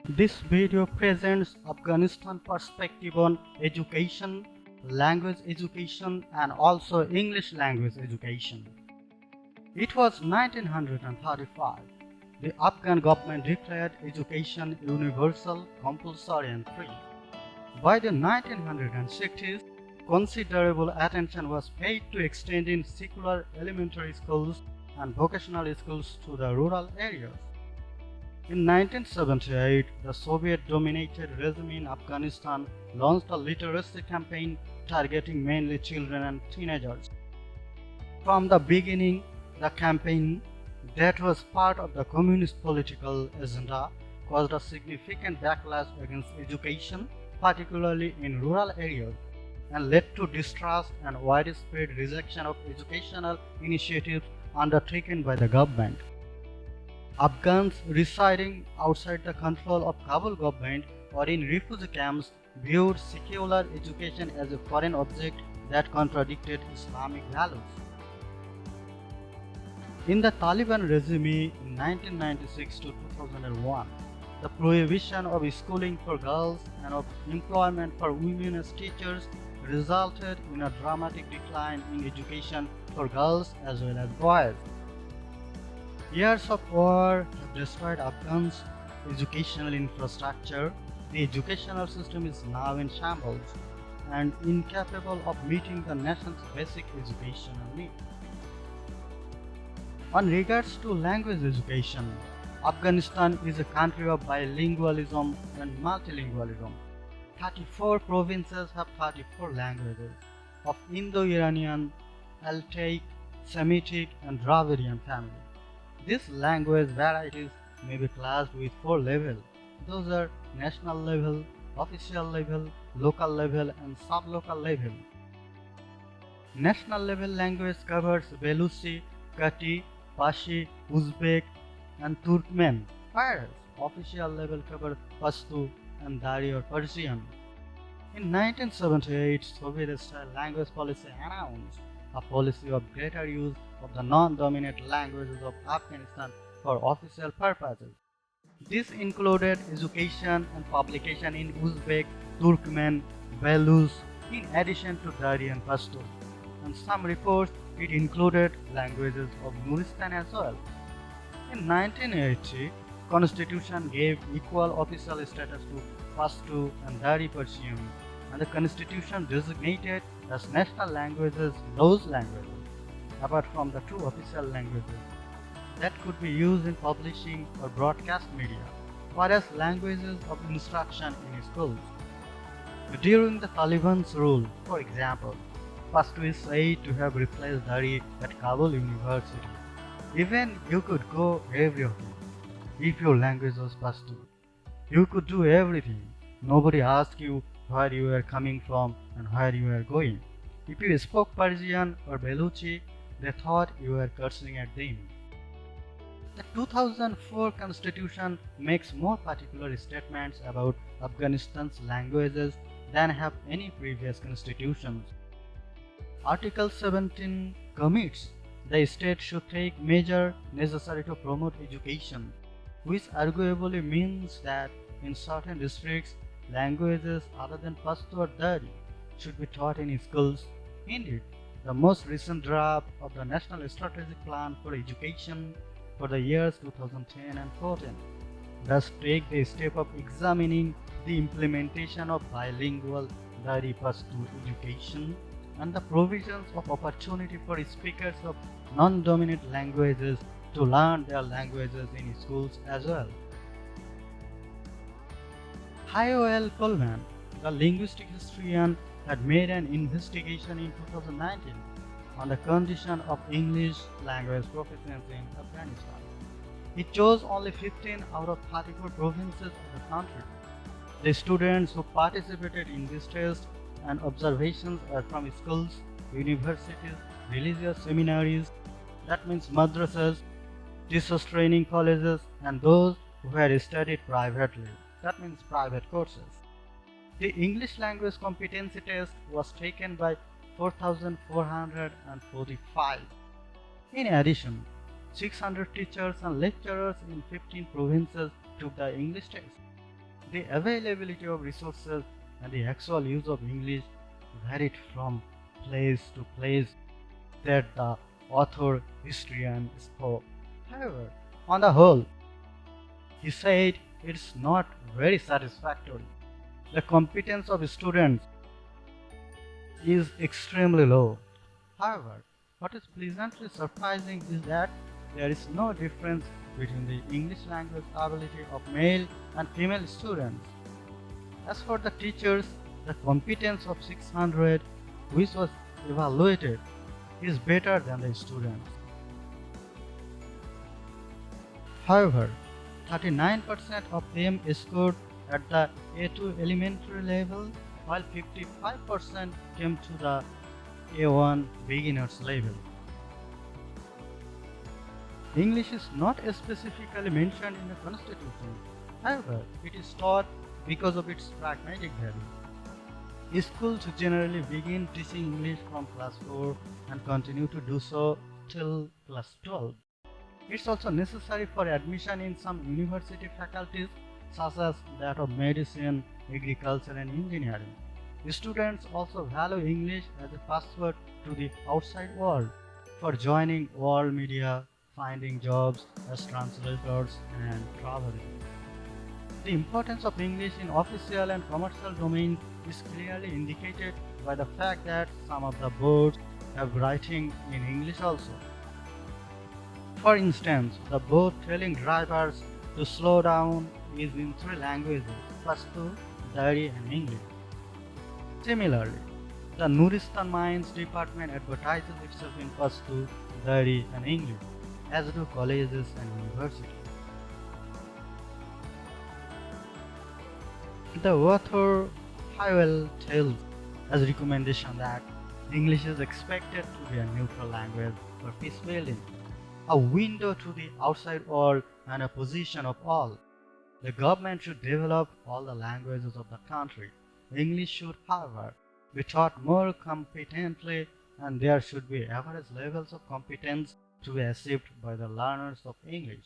This video presents Afghanistan perspective on education, language education and also English language education. It was 1935. The Afghan government declared education universal, compulsory and free. By the 1960s, considerable attention was paid to extending secular elementary schools and vocational schools to the rural areas. In 1978, the Soviet-dominated regime in Afghanistan launched a literacy campaign targeting mainly children and teenagers. From the beginning, the campaign, that was part of the communist political agenda, caused a significant backlash against education, particularly in rural areas, and led to distrust and widespread rejection of educational initiatives undertaken by the government. Afghans residing outside the control of Kabul government or in refugee camps viewed secular education as a foreign object that contradicted Islamic values. In the Taliban regime in 1996 to 2001, the prohibition of schooling for girls and of employment for women as teachers resulted in a dramatic decline in education for girls as well as boys. Years of war have destroyed Afghan's educational infrastructure. The educational system is now in shambles and incapable of meeting the nation's basic educational needs. On regards to language education, Afghanistan is a country of bilingualism and multilingualism. 34 provinces have 34 languages of Indo-Iranian, Altaic, Semitic and Dravidian family. These language varieties may be classed with 4 levels. Those are national level, official level, local level and sub-local level. National level language covers Beluchi, Kati, Pashi, Uzbek and Turkmen, whereas official level covers Pashto and Dari or Persian. In 1978, Soviet-style language policy announced a policy of greater use of the non-dominant languages of Afghanistan for official purposes. This included education and publication in Uzbek, Turkmen, Beluch, in addition to Dari and Pashto. And some reports it included languages of Nuristan as well. In 1980, Constitution gave equal official status to Pashto and Dari Persian, and the Constitution designated as national languages those languages, apart from the two official languages, that could be used in publishing or broadcast media, whereas languages of instruction in schools. During the Taliban's rule, for example, Pashto is said to have replaced Dari at Kabul University. Even you could go everywhere if your language was Pashto. You could do everything. Nobody asked you where you were coming from and where you were going. If you spoke Persian or Beluchi, they thought you were cursing at them. The 2004 constitution makes more particular statements about Afghanistan's languages than have any previous constitutions. Article 17 commits the state should take measures necessary to promote education, which arguably means that in certain districts, languages other than Pashto or Dari should be taught in schools. Indeed, the most recent draft of the National Strategic Plan for Education for the years 2010 and 14 thus take the step of examining the implementation of bilingual Dari Pashto education and the provisions of opportunity for speakers of non-dominant languages to learn their languages in schools as well. Hayo L. Coleman, the linguistic historian, had made an investigation in 2019 on the condition of English language proficiency in Afghanistan. He chose only 15 out of 34 provinces of the country. The students who participated in this test and observations are from schools, universities, religious seminaries, that means madrasas, teachers training colleges, and those who had studied privately, that means private courses. The English language competency test was taken by 4,445. In addition, 600 teachers and lecturers in 15 provinces took the English test. The availability of resources and the actual use of English varied from place to place that the author historian spoke. However, on the whole, he said it's not very satisfactory. The competence of students is extremely low. However, what is pleasantly surprising is that there is no difference between the English language ability of male and female students. As for the teachers, the competence of 600, which was evaluated, is better than the students. However, 39% of them scored at the A2 elementary level, while 55% came to the A1 beginners level. English is not specifically mentioned in the Constitution. However, it is taught because of its pragmatic value. Schools generally begin teaching English from class 4 and continue to do so till class 12. It's also necessary for admission in some university faculties such as that of medicine, agriculture and engineering. Students also value English as a password to the outside world for joining world media, finding jobs as translators and traveling. The importance of English in official and commercial domains is clearly indicated by the fact that some of the boards have writing in English also. For instance, the board telling drivers to slow down is in three languages, Pashto, Dari and English. Similarly, the Nuristan Mines department advertises itself in Pashto, Dari and English, as do colleges and universities. The author Hywel tells as recommendation that English is expected to be a neutral language for peace building, a window to the outside world and a position of all. The government should develop all the languages of the country. English should, however, be taught more competently and there should be average levels of competence to be achieved by the learners of English.